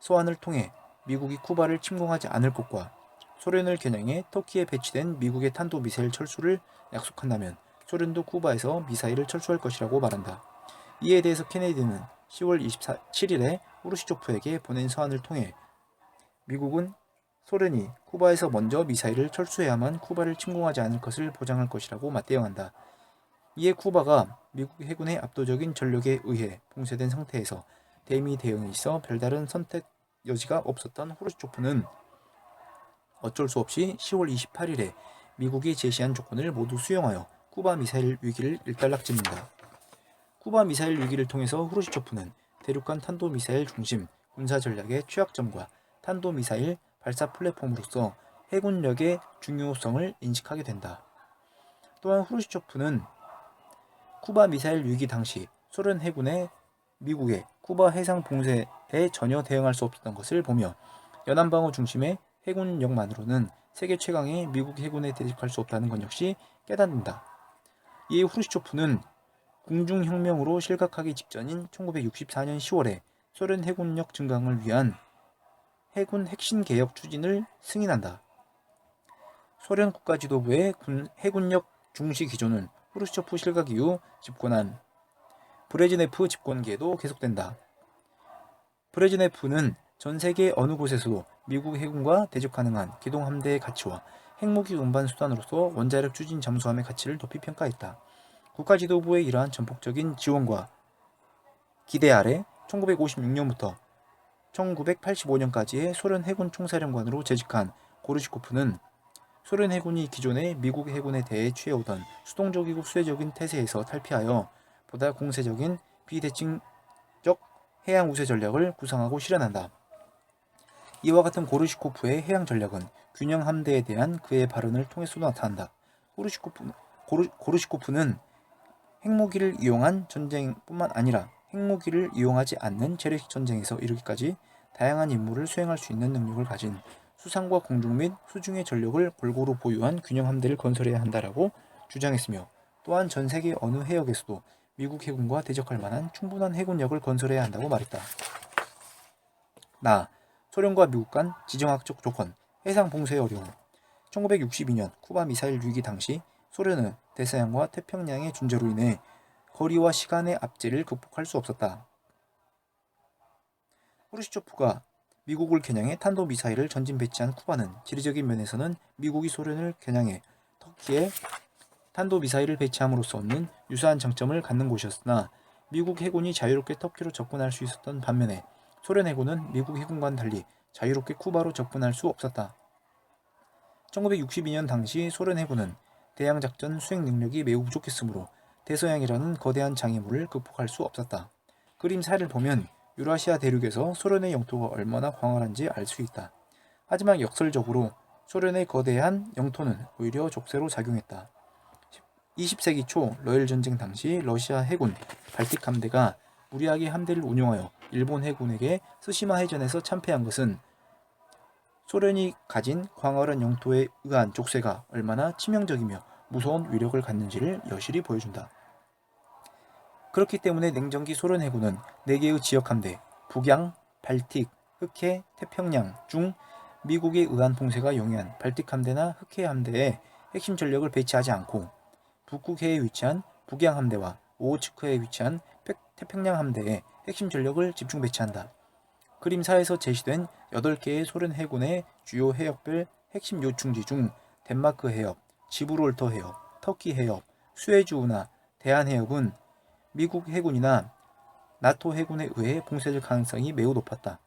서한을 통해 미국이 쿠바를 침공하지 않을 것과 소련을 겨냥해 터키에 배치된 미국의 탄도미사일 철수를 약속한다면 소련도 쿠바에서 미사일을 철수할 것이라고 말한다. 이에 대해서 케네디는 10월 27일에 후르시초프에게 보낸 서한을 통해 미국은 소련이 쿠바에서 먼저 미사일을 철수해야만 쿠바를 침공하지 않을 것을 보장할 것이라고 맞대응한다. 이에 쿠바가 미국 해군의 압도적인 전력에 의해 봉쇄된 상태에서 대미 대응에 있어 별다른 선택 여지가 없었던 후르시초프는 어쩔 수 없이 10월 28일에 미국이 제시한 조건을 모두 수용하여 쿠바 미사일 위기를 일단락짓는다. 쿠바 미사일 위기를 통해서 후르시초프는 대륙간 탄도미사일 중심 군사 전략의 취약점과 탄도미사일 발사 플랫폼으로서 해군력의 중요성을 인식하게 된다. 또한 후르시초프는 쿠바 미사일 위기 당시 소련 해군의 미국의 쿠바 해상 봉쇄에 전혀 대응할 수 없었던 것을 보며 연안방어 중심의 해군력만으로는 세계 최강의 미국 해군에 대적할 수 없다는 것 역시 깨닫는다. 이에 후르시초프는 궁중혁명으로 실각하기 직전인 1964년 10월에 소련 해군력 증강을 위한 해군 핵심 개혁 추진을 승인한다. 소련 국가지도부의 해군력 중시 기조는 후르시초프 실각 이후 집권한 브레즈네프 집권기에도 계속된다. 브레즈네프는 전 세계 어느 곳에서도 미국 해군과 대적 가능한 기동 함대의 가치와 핵무기 운반 수단으로서 원자력 추진 잠수함의 가치를 높이 평가했다. 국가지도부의 이러한 전폭적인 지원과 기대 아래 1956년부터 1985년까지의 소련 해군 총사령관으로 재직한 고르시코프는 소련 해군이 기존의 미국 해군에 대해 취해오던 수동적이고 수혜적인 태세에서 탈피하여 보다 공세적인 비대칭적 해양 우세 전략을 구상하고 실현한다. 이와 같은 고르시코프의 해양 전략은 균형 함대에 대한 그의 발언을 통해서도 나타난다. 고르시코프는 핵무기를 이용한 전쟁뿐만 아니라 핵무기를 이용하지 않는 재래식 전쟁에서 이르기까지 다양한 임무를 수행할 수 있는 능력을 가진 수상과 공중 및 수중의 전력을 골고루 보유한 균형 함대를 건설해야 한다라고 주장했으며 또한 전 세계 어느 해역에서도 미국 해군과 대적할 만한 충분한 해군력을 건설해야 한다고 말했다. 소련과 미국 간 지정학적 조건, 해상 봉쇄의 어려움. 1962년 쿠바 미사일 위기 당시 소련은 대서양과 태평양의 준재로 인해 거리와 시간의 압제를 극복할 수 없었다. 후르시초프가 미국을 겨냥해 탄도미사일을 전진 배치한 쿠바는 지리적인 면에서는 미국이 소련을 겨냥해 터키에 탄도미사일을 배치함으로써 얻는 유사한 장점을 갖는 곳이었으나 미국 해군이 자유롭게 터키로 접근할 수 있었던 반면에 소련 해군은 미국 해군과는 달리 자유롭게 쿠바로 접근할 수 없었다. 1962년 당시 소련 해군은 대양작전 수행 능력이 매우 부족했으므로 대서양이라는 거대한 장애물을 극복할 수 없었다. 그림 4를 보면 유라시아 대륙에서 소련의 영토가 얼마나 광활한지 알 수 있다. 하지만 역설적으로 소련의 거대한 영토는 오히려 족쇄로 작용했다. 20세기 초 러일 전쟁 당시 러시아 해군 발틱 함대가 무리하게 함대를 운용하여 일본 해군에게 스시마 해전에서 참패한 것은 소련이 가진 광활한 영토에 의한 족쇄가 얼마나 치명적이며 무서운 위력을 갖는지를 여실히 보여준다. 그렇기 때문에 냉전기 소련 해군은 4개의 지역 함대, 북양, 발틱, 흑해, 태평양 중 미국에 의한 봉쇄가 용이한 발틱 함대나 흑해 함대에 핵심 전력을 배치하지 않고 북극해에 위치한 북양 함대와 오호츠크해에 위치한 태평양 함대에 핵심 전력을 집중 배치한다. 그림 4에서 제시된 8개의 소련 해군의 주요 해역별 핵심 요충지 중 덴마크 해협, 지브롤터 해협, 터키 해협, 수에즈 운하, 대한 해협은 미국 해군이나 나토 해군에 의해 봉쇄될 가능성이 매우 높았다.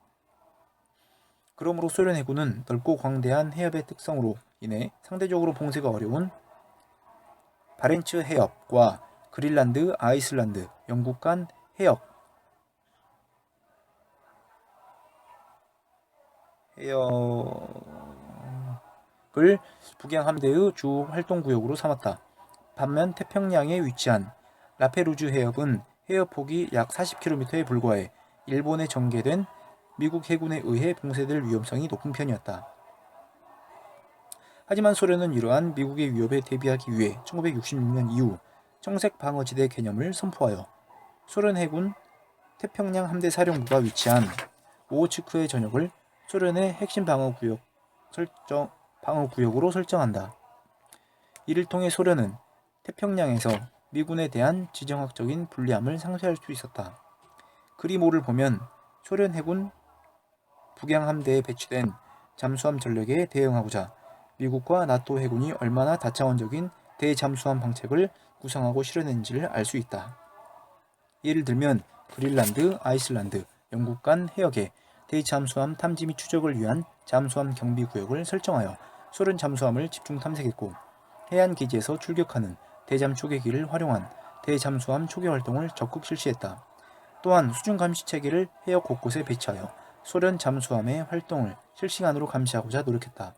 그러므로 소련 해군은 넓고 광대한 해협의 특성으로 인해 상대적으로 봉쇄가 어려운 바렌츠 해협과 그린란드, 아이슬란드, 영국 간 해역을 북양 함대의 주 활동 구역으로 삼았다. 반면 태평양에 위치한 라페루즈 해협은 해협 폭이 약 40km에 불과해 일본에 전개된 미국 해군에 의해 봉쇄될 위험성이 높은 편이었다. 하지만 소련은 이러한 미국의 위협에 대비하기 위해 1966년 이후 청색 방어지대 개념을 선포하여 소련 해군 태평양 함대 사령부가 위치한 오호츠크해 전역을 소련의 핵심 방어구역으로 설정한다. 이를 통해 소련은 태평양에서 미군에 대한 지정학적인 불리함을 상쇄할 수 있었다. 그림 5를 보면 소련 해군 북양 함대에 배치된 잠수함 전력에 대응하고자 미국과 나토 해군이 얼마나 다차원적인 대잠수함 방책을 구상하고 실현했는지를 알 수 있다. 예를 들면 그린란드, 아이슬란드, 영국 간 해역에 대잠수함 탐지 및 추적을 위한 잠수함 경비 구역을 설정하여 소련 잠수함을 집중 탐색했고 해안 기지에서 출격하는 대잠 초계기를 활용한 대잠수함 초계 활동을 적극 실시했다. 또한 수중 감시 체계를 해역 곳곳에 배치하여 소련 잠수함의 활동을 실시간으로 감시하고자 노력했다.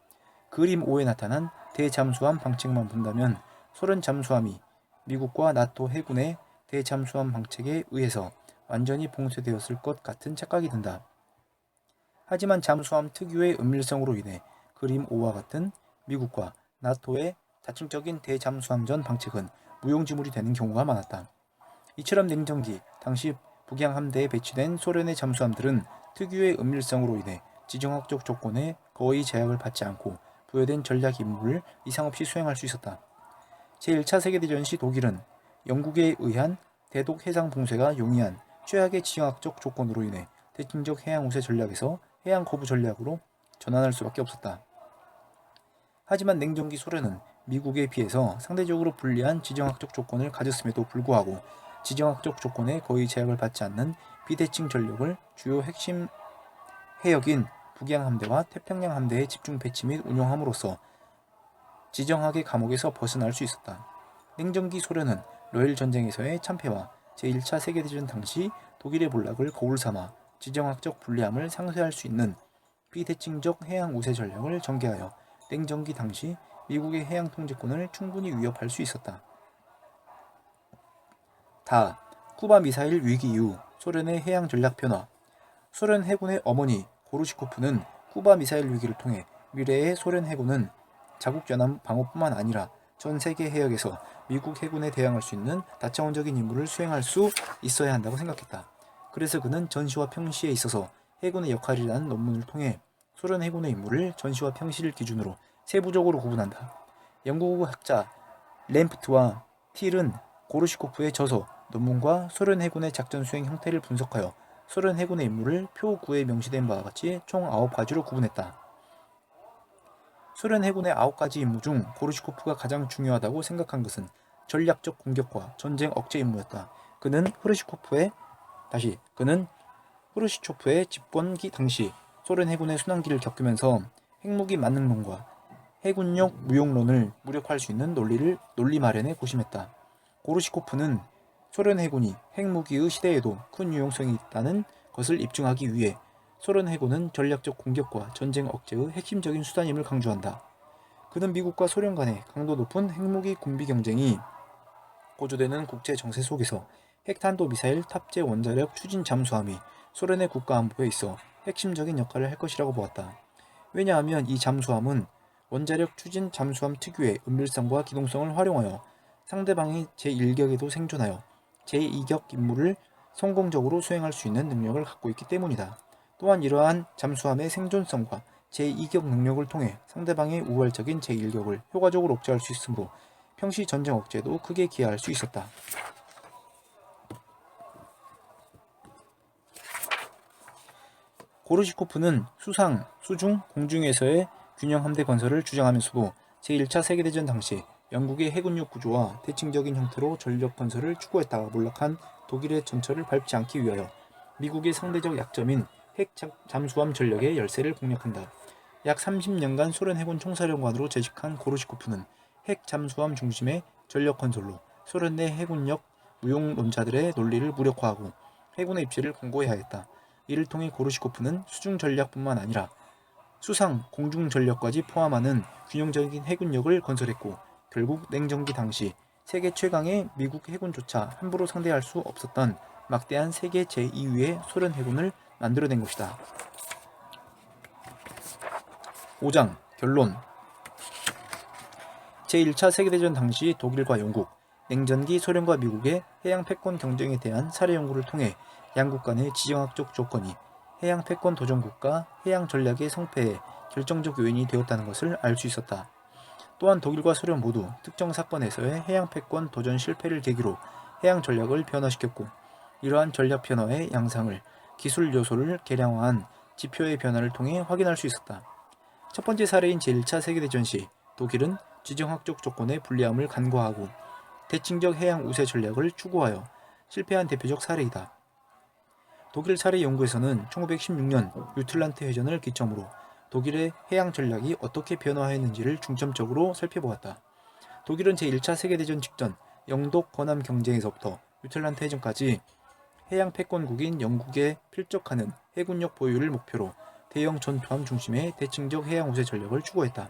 그림 5에 나타난 대잠수함 방책만 본다면 소련 잠수함이 미국과 나토 해군의 대잠수함 방책에 의해서 완전히 봉쇄되었을 것 같은 착각이 든다. 하지만 잠수함 특유의 은밀성으로 인해 그림 5와 같은 미국과 나토의 다층적인 대잠수함전 방책은 무용지물이 되는 경우가 많았다. 이처럼 냉전기 당시 북양 함대에 배치된 소련의 잠수함들은 특유의 은밀성으로 인해 지정학적 조건에 거의 제약을 받지 않고 부여된 전략 임무를 이상 없이 수행할 수 있었다. 제1차 세계대전 시 독일은 영국에 의한 대독 해상 봉쇄가 용이한 최악의 지정학적 조건으로 인해 대칭적 해양 우세 전략에서 해양 거부 전략으로 전환할 수밖에 없었다. 하지만 냉전기 소련은 미국에 비해서 상대적으로 불리한 지정학적 조건을 가졌음에도 불구하고 지정학적 조건에 거의 제약을 받지 않는 비대칭 전력을 주요 핵심 해역인 북양 함대와 태평양 함대에 집중 배치 및 운용함으로써 지정학의 감옥에서 벗어날 수 있었다. 냉전기 소련은 러일 전쟁에서의 참패와 제1차 세계대전 당시 독일의 몰락을 거울 삼아 지정학적 불리함을 상쇄할 수 있는 비대칭적 해양 우세 전략을 전개하여 냉전기 당시 미국의 해양 통제권을 충분히 위협할 수 있었다. 쿠바 미사일 위기 이후 소련의 해양 전략 변화. 소련 해군의 어머니 고르시코프는 쿠바 미사일 위기를 통해 미래의 소련 해군은 자국 연안 방어뿐만 아니라 전 세계 해역에서 미국 해군에 대항할 수 있는 다차원적인 임무를 수행할 수 있어야 한다고 생각했다. 그래서 그는 전시와 평시에 있어서 해군의 역할이라는 논문을 통해 소련 해군의 임무를 전시와 평시를 기준으로 세부적으로 구분한다. 영국 학자 램프트와 틸은 고르시코프의 저서, 논문과 소련 해군의 작전 수행 형태를 분석하여 소련 해군의 임무를 표 9에 명시된 바와 같이 총 9가지로 구분했다. 소련 해군의 9가지 임무 중 고르시코프가 가장 중요하다고 생각한 것은 전략적 공격과 전쟁 억제 임무였다. 그는 후르시초프의 집권기 당시 소련 해군의 순환기를 겪으면서 핵무기 만능론과 해군력 무용론을 무력화할 수 있는 논리 마련에 고심했다. 고르시코프는 소련 해군이 핵무기의 시대에도 큰 유용성이 있다는 것을 입증하기 위해 소련 해군은 전략적 공격과 전쟁 억제의 핵심적인 수단임을 강조한다. 그는 미국과 소련 간의 강도 높은 핵무기 군비 경쟁이 고조되는 국제 정세 속에서 핵탄도미사일 탑재 원자력 추진 잠수함이 소련의 국가 안보에 있어 핵심적인 역할을 할 것이라고 보았다. 왜냐하면 이 잠수함은 원자력 추진 잠수함 특유의 은밀성과 기동성을 활용하여 상대방의 제1격에도 생존하여 제2격 임무를 성공적으로 수행할 수 있는 능력을 갖고 있기 때문이다. 또한 이러한 잠수함의 생존성과 제2격 능력을 통해 상대방의 우발적인 제1격을 효과적으로 억제할 수 있으므로 평시 전쟁 억제에도 크게 기여할 수 있었다. 고르시코프는 수상, 수중, 공중에서의 균형 함대 건설을 주장하면서도 제1차 세계대전 당시 영국의 해군력 구조와 대칭적인 형태로 전력 건설을 추구했다가 몰락한 독일의 전철을 밟지 않기 위하여 미국의 상대적 약점인 핵 잠수함 전력의 열세를 공략한다. 약 30년간 소련 해군 총사령관으로 재직한 고르시코프는 핵 잠수함 중심의 전력 건설로 소련 내 해군력 무용론자들의 논리를 무력화하고 해군의 입지를 공고히 하였다. 이를 통해 고르시코프는 수중 전략뿐만 아니라 수상, 공중 전력까지 포함하는 균형적인 해군력을 건설했고 결국 냉전기 당시 세계 최강의 미국 해군조차 함부로 상대할 수 없었던 막대한 세계 제2위의 소련 해군을 만들어낸 것이다. 5장 결론. 제1차 세계대전 당시 독일과 영국, 냉전기 소련과 미국의 해양 패권 경쟁에 대한 사례 연구를 통해 양국 간의 지정학적 조건이 해양 패권 도전국가 해양 전략의 성패에 결정적 요인이 되었다는 것을 알 수 있었다. 또한 독일과 소련 모두 특정 사건에서의 해양 패권 도전 실패를 계기로 해양 전략을 변화시켰고 이러한 전략 변화의 양상을 기술 요소를 개량화한 지표의 변화를 통해 확인할 수 있었다. 첫 번째 사례인 제1차 세계대전 시 독일은 지정학적 조건의 불리함을 간과하고 대칭적 해양 우세 전략을 추구하여 실패한 대표적 사례이다. 독일 사례 연구에서는 1916년 유틀란트 해전을 기점으로 독일의 해양 전략이 어떻게 변화했는지를 중점적으로 살펴보았다. 독일은 제1차 세계대전 직전 영독 건함 경쟁에서부터 유틀란트 해전까지 해양 패권국인 영국에 필적하는 해군력 보유를 목표로 대형 전투함 중심의 대칭적 해양 우세 전략을 추구했다.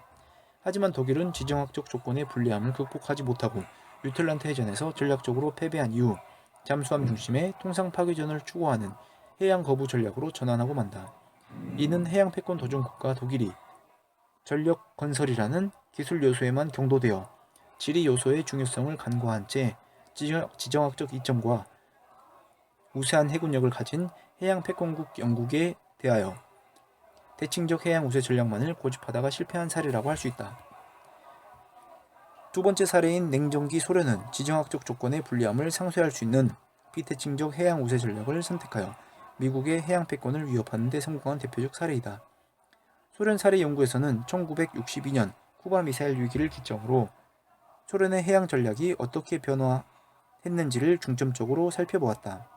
하지만 독일은 지정학적 조건의 불리함을 극복하지 못하고 유틀란트 해전에서 전략적으로 패배한 이후 잠수함 중심의 통상 파괴전을 추구하는 해양 거부 전략으로 전환하고 만다. 이는 해양 패권 도전 국가 독일이 전력 건설이라는 기술 요소에만 경도되어 지리 요소의 중요성을 간과한 채 지정학적 이점과 우세한 해군력을 가진 해양 패권국 영국에 대하여 대칭적 해양 우세 전략만을 고집하다가 실패한 사례라고 할 수 있다. 두 번째 사례인 냉전기 소련은 지정학적 조건의 불리함을 상쇄할 수 있는 비대칭적 해양 우세 전략을 선택하여 미국의 해양 패권을 위협하는 데 성공한 대표적 사례이다. 소련 사례 연구에서는 1962년 쿠바 미사일 위기를 기점으로 소련의 해양 전략이 어떻게 변화했는지를 중점적으로 살펴보았다.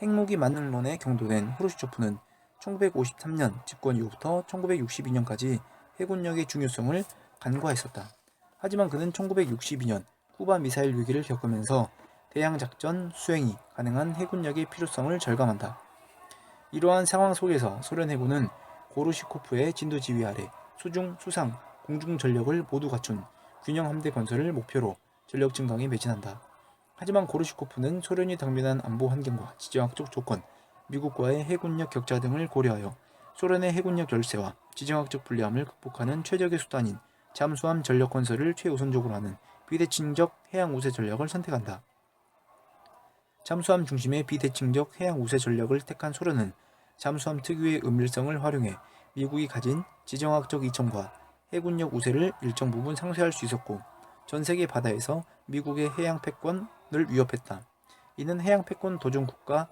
핵무기 만능론에 경도된 후르시초프는 1953년 집권 이후부터 1962년까지 해군력의 중요성을 간과했었다. 하지만 그는 1962년 쿠바 미사일 위기를 겪으면서 대양작전 수행이 가능한 해군력의 필요성을 절감한다. 이러한 상황 속에서 소련 해군은 고르시코프의 진두지휘 아래 수중, 수상, 공중 전력을 모두 갖춘 균형 함대 건설을 목표로 전력 증강에 매진한다. 하지만 고르시코프는 소련이 당면한 안보 환경과 지정학적 조건, 미국과의 해군력 격차 등을 고려하여 소련의 해군력 열세와 지정학적 불리함을 극복하는 최적의 수단인 잠수함 전력 건설을 최우선적으로 하는 비대칭적 해양 우세 전략을 선택한다. 잠수함 중심의 비대칭적 해양 우세 전략을 택한 소련은 잠수함 특유의 은밀성을 활용해 미국이 가진 지정학적 이점과 해군력 우세를 일정 부분 상쇄할 수 있었고 전 세계 바다에서 미국의 해양 패권을 위협했다. 이는 해양 패권 도전 국가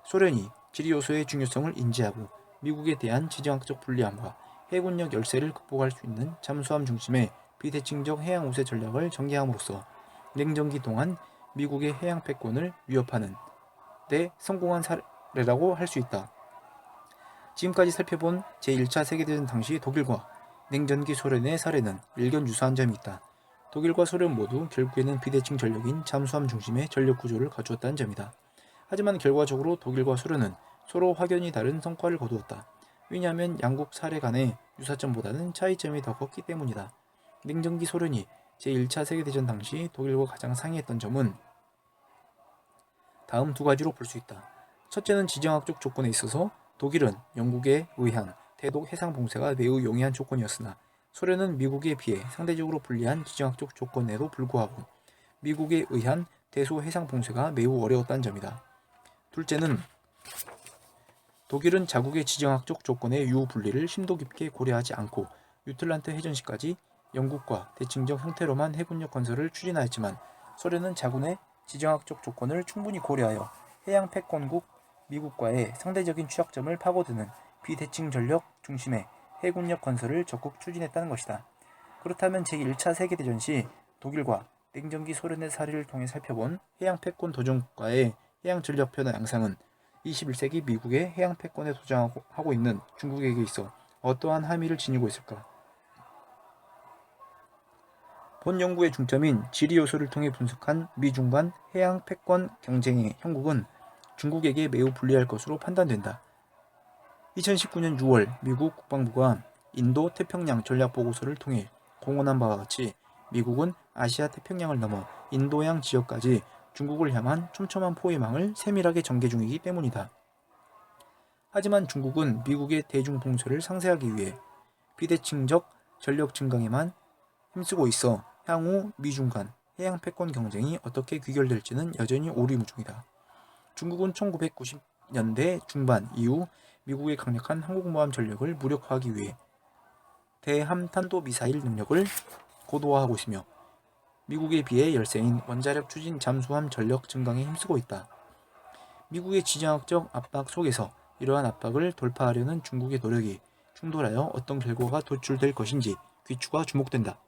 소련이 지리 요소의 중요성을 인지하고 미국에 대한 지정학적 불리함과 해군력 열세를 극복할 수 있는 잠수함 중심의 비대칭적 해양 우세 전략을 전개함으로써 냉전기 동안 미국의 해양 패권을 위협하는 데 성공한 사례라고 할 수 있다. 지금까지 살펴본 제1차 세계대전 당시 독일과 냉전기 소련의 사례는 일견 유사한 점이 있다. 독일과 소련 모두 결국에는 비대칭 전력인 잠수함 중심의 전력 구조를 갖추었다는 점이다. 하지만 결과적으로 독일과 소련은 서로 확연히 다른 성과를 거두었다. 왜냐하면 양국 사례 간의 유사점보다는 차이점이 더 컸기 때문이다. 냉전기 소련이 제1차 세계대전 당시 독일과 가장 상이했던 점은 다음 두 가지로 볼 수 있다. 첫째는 지정학적 조건에 있어서 독일은 영국에 의한 대독 해상 봉쇄가 매우 용이한 조건이었으나 소련은 미국에 비해 상대적으로 불리한 지정학적 조건에도 불구하고 미국에 의한 대소 해상 봉쇄가 매우 어려웠다는 점이다. 둘째는 독일은 자국의 지정학적 조건의 유불리를 심도 깊게 고려하지 않고 유틀란트 해전 시까지 영국과 대칭적 형태로만 해군력 건설을 추진하였지만 소련은 자군의 지정학적 조건을 충분히 고려하여 해양 패권국 미국과의 상대적인 취약점을 파고드는 비대칭 전력 중심의 해군력 건설을 적극 추진했다는 것이다. 그렇다면 제1차 세계대전 시 독일과 냉전기 소련의 사례를 통해 살펴본 해양 패권 도전국가의 해양 전력 변화 양상은 21세기 미국의 해양 패권에 도전하고 있는 중국에게 있어 어떠한 함의를 지니고 있을까? 본 연구의 중점인 지리 요소를 통해 분석한 미중 간 해양 패권 경쟁의 형국은 중국에게 매우 불리할 것으로 판단된다. 2019년 6월 미국 국방부가 인도 태평양 전략 보고서를 통해 공언한 바와 같이 미국은 아시아 태평양을 넘어 인도양 지역까지 중국을 향한 촘촘한 포위망을 세밀하게 전개 중이기 때문이다. 하지만 중국은 미국의 대중 봉쇄를 상쇄하기 위해 비대칭적 전력 증강에만 힘쓰고 있어 향후 미중 간 해양 패권 경쟁이 어떻게 귀결될지는 여전히 오리무중이다. 중국은 1990년대 중반 이후 미국의 강력한 항공모함 전력을 무력화하기 위해 대함탄도미사일 능력을 고도화하고 있으며 미국에 비해 열세인 원자력 추진 잠수함 전력 증강에 힘쓰고 있다. 미국의 지정학적 압박 속에서 이러한 압박을 돌파하려는 중국의 노력이 충돌하여 어떤 결과가 도출될 것인지 귀추가 주목된다.